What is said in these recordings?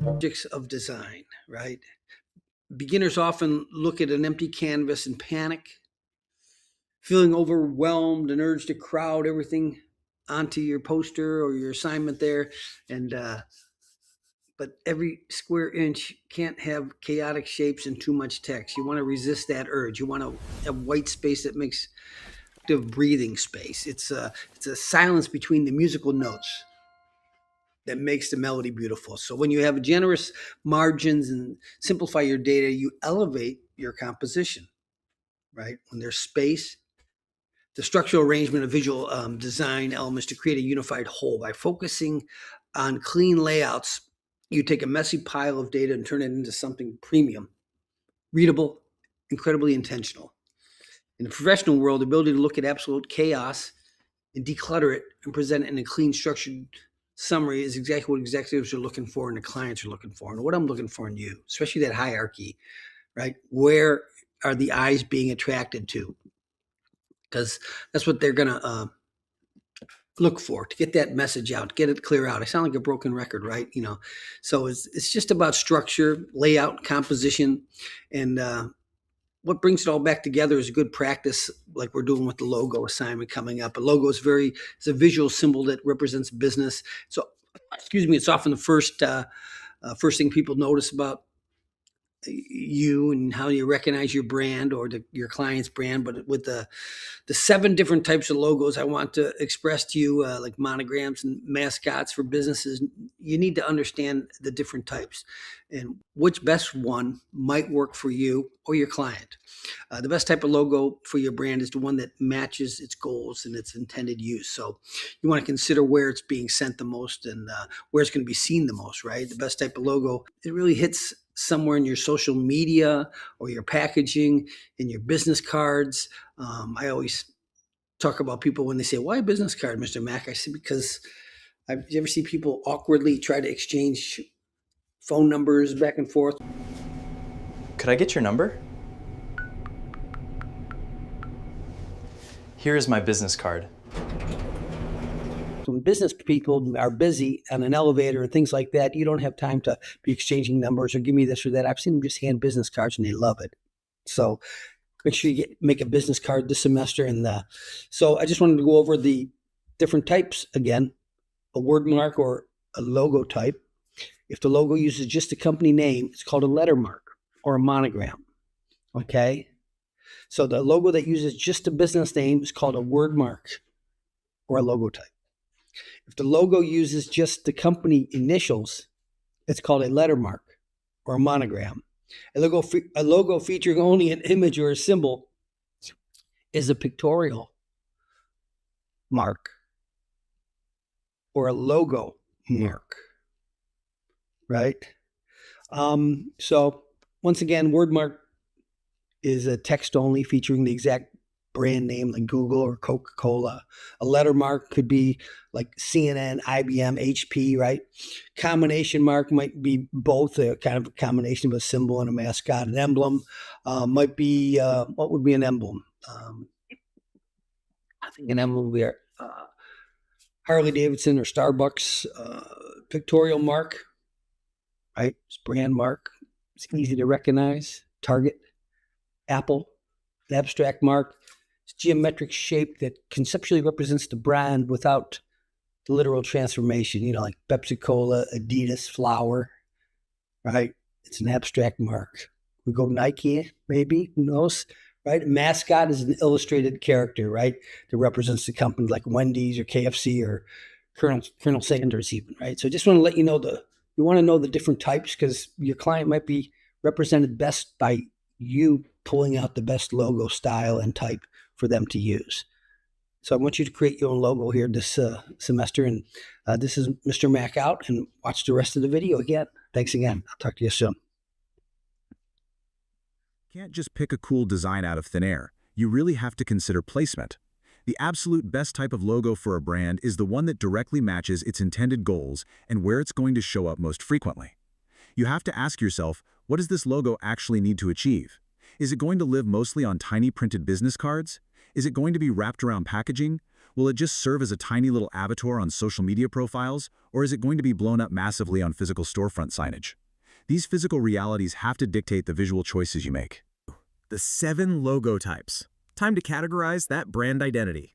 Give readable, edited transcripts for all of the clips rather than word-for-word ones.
Objects of design, right? Beginners often look at an empty canvas and panic, feeling overwhelmed and urged to crowd everything onto your poster or your assignment there. And but every square inch can't have chaotic shapes and too much text. You want to resist that urge. You want to have white space that makes active breathing space. It's a silence between the musical notes that makes the melody beautiful. So when you have generous margins and simplify your data, you elevate your composition, right? When there's space, the structural arrangement of visual design elements to create a unified whole. By focusing on clean layouts, you take a messy pile of data and turn it into something premium, readable, incredibly intentional. In the professional world, the ability to look at absolute chaos and declutter it and present it in a clean, structured summary is exactly what executives are looking for and the clients are looking for. And what I'm looking for in you, especially that hierarchy, right? Where are the eyes being attracted to? Because that's what they're going to look for, to get that message out, get it clear out. I sound like a broken record, right? So it's just about structure, layout, composition, and what brings it all back together is a good practice, like we're doing with the logo assignment coming up. A logo is it's a visual symbol that represents business. So, excuse me, it's often the first thing people notice about you and how you recognize your brand or your client's brand. But with the 7 different types of logos I want to express to you, like monograms and mascots for businesses, you need to understand the different types and which best one might work for you or your client. The best type of logo for your brand is the one that matches its goals and its intended use. So you want to consider where it's being sent the most and where it's going to be seen the most, right? The best type of logo, it really hits somewhere in your social media or your packaging, in your business cards. I always talk about people when they say, "Why a business card, Mr. Mack?" I say, because you ever see people awkwardly try to exchange phone numbers back and forth? Could I get your number? Here is my business card. When business people are busy on an elevator and things like that, you don't have time to be exchanging numbers or give me this or that. I've seen them just hand business cards and they love it. So make sure you make a business card this semester. And so I just wanted to go over the different types again, a word mark or a logo type. If the logo uses just a company name, it's called a letter mark or a monogram. Okay. So the logo that uses just a business name is called a word mark or a logo type. If the logo uses just the company initials, it's called a letter mark or a monogram. A logo featuring only an image or a symbol is a pictorial mark or a logo mark, right? So once again, word mark is a text only featuring the exact brand name like Google or Coca-Cola. A letter mark could be like CNN, IBM, HP, right? Combination mark might be both, a kind of a combination of a symbol and a mascot. An emblem might be, what would be an emblem? I think an emblem would be Harley Davidson or Starbucks pictorial mark, right? It's brand mark. It's easy to recognize. Target, Apple, an abstract mark. It's geometric shape that conceptually represents the brand without the literal transformation, like Pepsi-Cola, Adidas, flower, right? It's an abstract mark. We go Nike, maybe, who knows, right? A mascot is an illustrated character, right? That represents the company like Wendy's or KFC or Colonel Sanders even, right? So I just want to let you know you want to know the different types because your client might be represented best by you pulling out the best logo style and type for them to use. So I want you to create your own logo here this semester. And this is Mr. Mack out, and watch the rest of the video again. Thanks again. I'll talk to you soon. Can't just pick a cool design out of thin air. You really have to consider placement. The absolute best type of logo for a brand is the one that directly matches its intended goals and where it's going to show up most frequently. You have to ask yourself, what does this logo actually need to achieve? Is it going to live mostly on tiny printed business cards? Is it going to be wrapped around packaging? Will it just serve as a tiny little avatar on social media profiles? Or is it going to be blown up massively on physical storefront signage? These physical realities have to dictate the visual choices you make. The 7 logo types. Time to categorize that brand identity.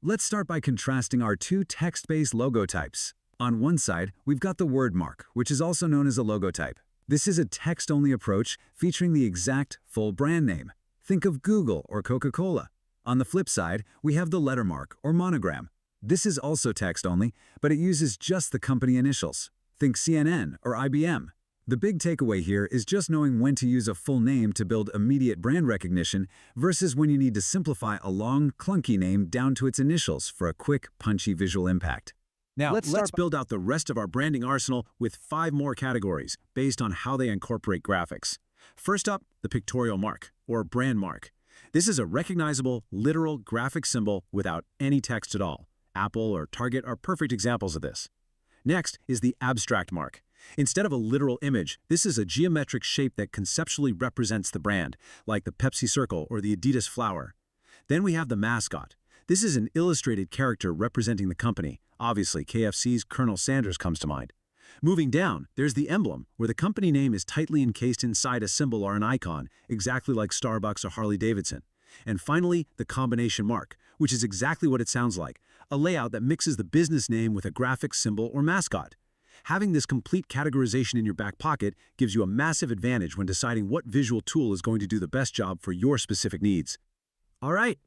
Let's start by contrasting our 2 text-based logo types. On one side, we've got the word mark, which is also known as a logo type. This is a text-only approach featuring the exact full brand name. Think of Google or Coca-Cola. On the flip side, we have the letter mark or monogram. This is also text-only, but it uses just the company initials. Think CNN or IBM. The big takeaway here is just knowing when to use a full name to build immediate brand recognition versus when you need to simplify a long, clunky name down to its initials for a quick, punchy visual impact. Now, let's build out the rest of our branding arsenal with 5 more categories based on how they incorporate graphics. First up, the pictorial mark, or brand mark. This is a recognizable, literal graphic symbol without any text at all. Apple or Target are perfect examples of this. Next is the abstract mark. Instead of a literal image, this is a geometric shape that conceptually represents the brand, like the Pepsi circle or the Adidas flower. Then we have the mascot. This is an illustrated character representing the company. Obviously, KFC's Colonel Sanders comes to mind. Moving down, there's the emblem, where the company name is tightly encased inside a symbol or an icon, exactly like Starbucks or Harley-Davidson. And finally, the combination mark, which is exactly what it sounds like, a layout that mixes the business name with a graphic symbol or mascot. Having this complete categorization in your back pocket gives you a massive advantage when deciding what visual tool is going to do the best job for your specific needs. All right,